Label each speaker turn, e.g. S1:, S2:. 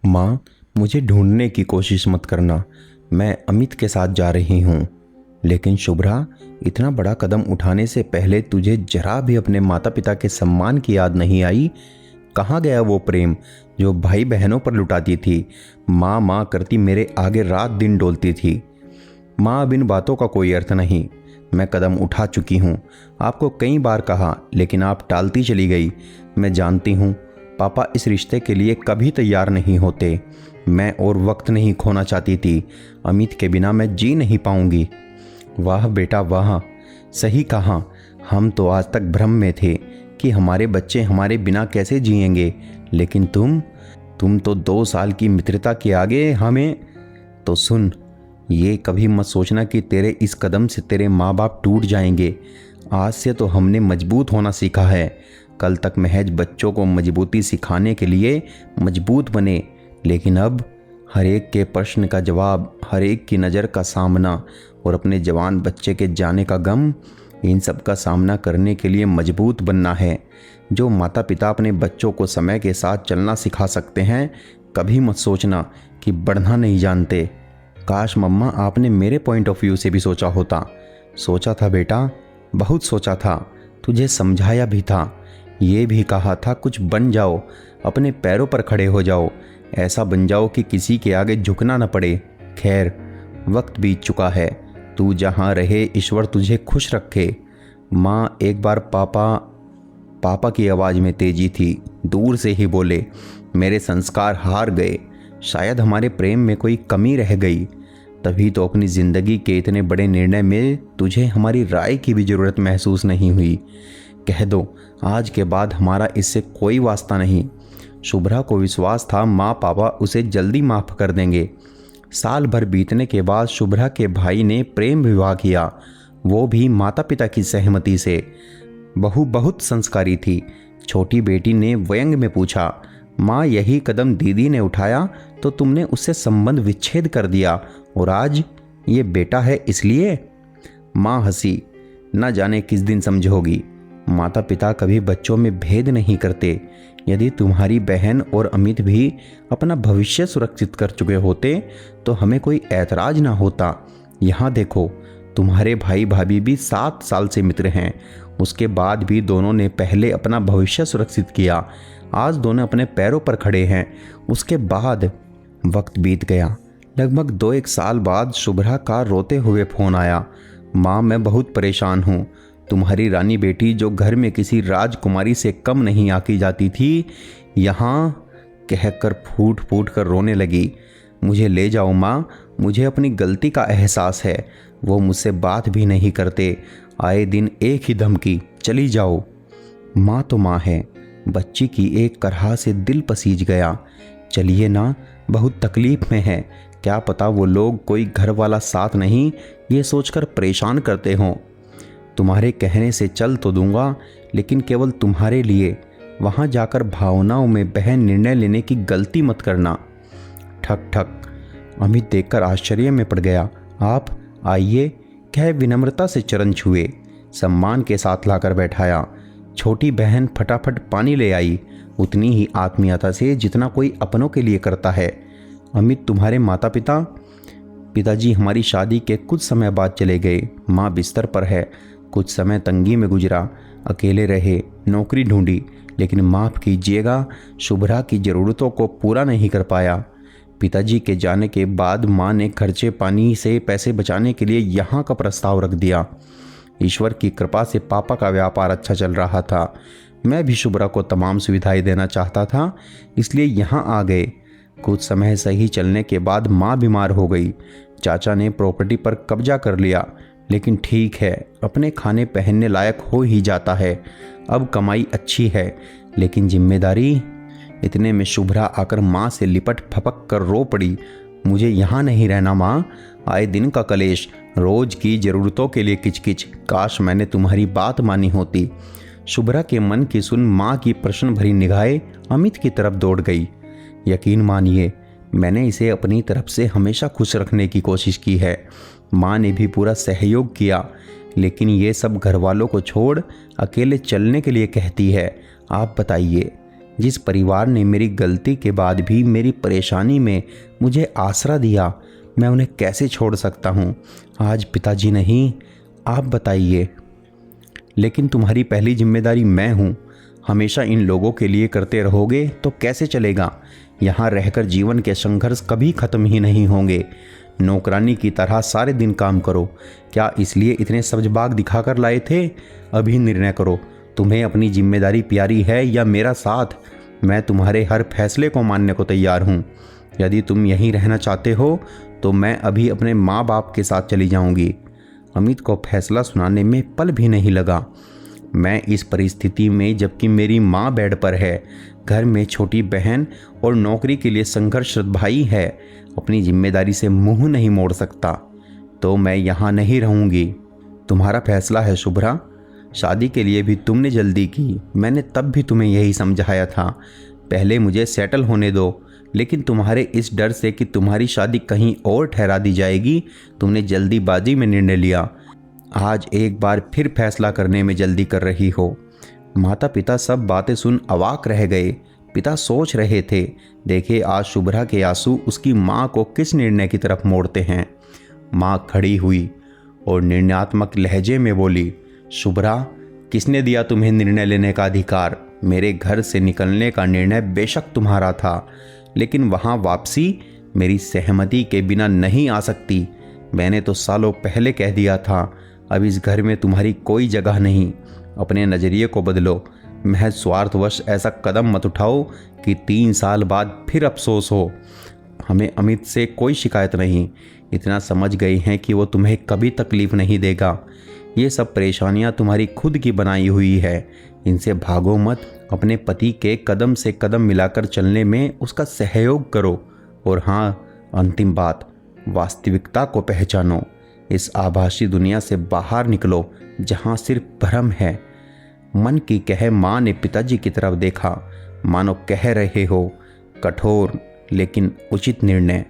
S1: माँ, मुझे ढूंढने की कोशिश मत करना। मैं अमित के साथ जा रही हूँ। लेकिन शुभ्रा, इतना बड़ा कदम उठाने से पहले तुझे जरा भी अपने माता पिता के सम्मान की याद नहीं आई? कहाँ गया वो प्रेम जो भाई बहनों पर लुटाती थी? माँ माँ करती मेरे आगे रात दिन डोलती थी। माँ, अब इन बातों का कोई अर्थ नहीं। मैं कदम उठा चुकी हूँ। आपको कई बार कहा, लेकिन आप टालती चली गई। मैं जानती हूँ पापा इस रिश्ते के लिए कभी तैयार नहीं होते। मैं और वक्त नहीं खोना चाहती थी। अमित के बिना मैं जी नहीं पाऊंगी। वाह बेटा वाह, सही कहा। हम तो आज तक भ्रम में थे कि हमारे बच्चे हमारे बिना कैसे जिएंगे, लेकिन तुम तो 2 साल की मित्रता के आगे हमें। तो सुन, ये कभी मत सोचना कि तेरे इस कदम से तेरे माँ बाप टूट जाएंगे। आज से तो हमने मजबूत होना सीखा है। कल तक महज बच्चों को मजबूती सिखाने के लिए मजबूत बने, लेकिन अब हर एक के प्रश्न का जवाब, हर एक की नज़र का सामना और अपने जवान बच्चे के जाने का गम, इन सब का सामना करने के लिए मजबूत बनना है। जो माता पिता अपने बच्चों को समय के साथ चलना सिखा सकते हैं, कभी मत सोचना कि बढ़ना नहीं जानते। काश मम्मा आपने मेरे पॉइंट ऑफ व्यू से भी सोचा होता। सोचा था बेटा, बहुत सोचा था। तुझे समझाया भी था, ये भी कहा था कुछ बन जाओ, अपने पैरों पर खड़े हो जाओ, ऐसा बन जाओ कि किसी के आगे झुकना न पड़े। खैर, वक्त बीत चुका है। तू जहाँ रहे ईश्वर तुझे खुश रखे। माँ एक बार पापा की आवाज़ में तेजी थी। दूर से ही बोले, मेरे संस्कार हार गए। शायद हमारे प्रेम में कोई कमी रह गई। तभी तो अपनी ज़िंदगी के इतने बड़े निर्णय में तुझे हमारी राय की भी ज़रूरत महसूस नहीं हुई। कह दो, आज के बाद हमारा इससे कोई वास्ता नहीं। शुभ्रा को विश्वास था माँ पापा उसे जल्दी माफ़ कर देंगे। साल भर बीतने के बाद शुभ्रा के भाई ने प्रेम विवाह किया, वो भी माता पिता की सहमति से। बहू बहुत संस्कारी थी। छोटी बेटी ने व्यंग में पूछा, माँ यही कदम दीदी ने उठाया तो तुमने उससे संबंध विच्छेद कर दिया, और आज ये बेटा है इसलिए? माँ हंसी, न जाने किस दिन समझोगी। माता पिता कभी बच्चों में भेद नहीं करते। यदि तुम्हारी बहन और अमित भी अपना भविष्य सुरक्षित कर चुके होते तो हमें कोई ऐतराज ना होता। यहाँ देखो, तुम्हारे भाई भाभी भी 7 साल से मित्र हैं। उसके बाद भी दोनों ने पहले अपना भविष्य सुरक्षित किया। आज दोनों अपने पैरों पर खड़े हैं। उसके बाद वक्त बीत गया। लगभग 2-1 साल बाद शुभ्रा का रोते हुए फ़ोन आया, माँ मैं बहुत परेशान हूँ। तुम्हारी रानी बेटी जो घर में किसी राजकुमारी से कम नहीं आकी जाती थी, यहाँ कहकर फूट फूट कर रोने लगी। मुझे ले जाओ माँ, मुझे अपनी गलती का एहसास है। वो मुझसे बात भी नहीं करते, आए दिन एक ही धमकी, चली जाओ। माँ तो माँ है। बच्ची की एक करहा से दिल पसीज गया। चलिए ना, बहुत तकलीफ में है। क्या पता वो लोग कोई घर वाला साथ नहीं ये सोचकर परेशान करते हों। तुम्हारे कहने से चल तो दूंगा, लेकिन केवल तुम्हारे लिए। वहाँ जाकर भावनाओं में बह निर्णय लेने की गलती मत करना। ठक ठक। अमित देखकर आश्चर्य में पड़ गया। आप आइए, कह विनम्रता से चरण छुए, सम्मान के साथ लाकर बैठाया। छोटी बहन फटाफट पानी ले आई, उतनी ही आत्मीयता से जितना कोई अपनों के लिए करता है। अमित, तुम्हारे माता पिताजी हमारी शादी के कुछ समय बाद चले गए। माँ बिस्तर पर है। कुछ समय तंगी में गुजरा, अकेले रहे, नौकरी ढूंढी, लेकिन माफ़ कीजिएगा, शुभ्रा की ज़रूरतों को पूरा नहीं कर पाया। पिताजी के जाने के बाद माँ ने खर्चे पानी से पैसे बचाने के लिए यहाँ का प्रस्ताव रख दिया। ईश्वर की कृपा से पापा का व्यापार अच्छा चल रहा था। मैं भी शुभ्रा को तमाम सुविधाएं देना चाहता था, इसलिए यहाँ आ गए। कुछ समय सही चलने के बाद माँ बीमार हो गई। चाचा ने प्रॉपर्टी पर कब्जा कर लिया, लेकिन ठीक है, अपने खाने पहनने लायक हो ही जाता है। अब कमाई अच्छी है, लेकिन जिम्मेदारी। इतने में शुभ्रा आकर माँ से लिपट फपक कर रो पड़ी, मुझे यहाँ नहीं रहना माँ। आए दिन का कलेश, रोज की ज़रूरतों के लिए किचकिच। काश मैंने तुम्हारी बात मानी होती। शुभ्रा के मन की सुन माँ की प्रश्न भरी निगाहें अमित की तरफ दौड़ गई। यकीन मानिए, मैंने इसे अपनी तरफ से हमेशा खुश रखने की कोशिश की है। माँ ने भी पूरा सहयोग किया, लेकिन ये सब घर वालों को छोड़ अकेले चलने के लिए कहती है। आप बताइए, जिस परिवार ने मेरी गलती के बाद भी मेरी परेशानी में मुझे आसरा दिया, मैं उन्हें कैसे छोड़ सकता हूँ। आज पिताजी नहीं, आप बताइए। लेकिन तुम्हारी पहली जिम्मेदारी मैं हूँ। हमेशा इन लोगों के लिए करते रहोगे तो कैसे चलेगा। यहाँ रहकर जीवन के संघर्ष कभी ख़त्म ही नहीं होंगे। नौकरानी की तरह सारे दिन काम करो। क्या इसलिए इतने सब्जबाग दिखाकर लाए थे? अभी निर्णय करो, तुम्हें अपनी जिम्मेदारी प्यारी है या मेरा साथ। मैं तुम्हारे हर फैसले को मानने को तैयार हूँ। यदि तुम यहीं रहना चाहते हो तो मैं अभी अपने माँ बाप के साथ चली जाऊँगी। अमित को फैसला सुनाने में पल भी नहीं लगा। मैं इस परिस्थिति में, जबकि मेरी माँ बेड पर है, घर में छोटी बहन और नौकरी के लिए संघर्षरत भाई है, अपनी जिम्मेदारी से मुंह नहीं मोड़ सकता। तो मैं यहाँ नहीं रहूँगी। तुम्हारा फैसला है शुभ्रा। शादी के लिए भी तुमने जल्दी की। मैंने तब भी तुम्हें यही समझाया था, पहले मुझे सेटल होने दो। लेकिन तुम्हारे इस डर से कि तुम्हारी शादी कहीं और ठहरा दी जाएगी, तुमने जल्दीबाजी में निर्णय लिया। आज एक बार फिर फैसला करने में जल्दी कर रही हो। माता पिता सब बातें सुन अवाक रह गए। पिता सोच रहे थे, देखे आज शुभ्रा के आंसू उसकी माँ को किस निर्णय की तरफ मोड़ते हैं। माँ खड़ी हुई और निर्णयात्मक लहजे में बोली, शुभ्रा, किसने दिया तुम्हें निर्णय लेने का अधिकार? मेरे घर से निकलने का निर्णय बेशक तुम्हारा था, लेकिन वहाँ वापसी मेरी सहमति के बिना नहीं आ सकती। मैंने तो सालों पहले कह दिया था, अब इस घर में तुम्हारी कोई जगह नहीं। अपने नज़रिए को बदलो। महज स्वार्थवश ऐसा कदम मत उठाओ कि 3 साल बाद फिर अफसोस हो। हमें अमित से कोई शिकायत नहीं। इतना समझ गए हैं कि वो तुम्हें कभी तकलीफ़ नहीं देगा। ये सब परेशानियां तुम्हारी खुद की बनाई हुई है, इनसे भागो मत। अपने पति के कदम से कदम मिलाकर चलने में उसका सहयोग करो। और हाँ, अंतिम बात, वास्तविकता को पहचानो। इस आभासी दुनिया से बाहर निकलो जहाँ सिर्फ भ्रम है। मन की कह माँ ने पिताजी की तरफ देखा, मानो कह रहे हो, कठोर लेकिन उचित निर्णय।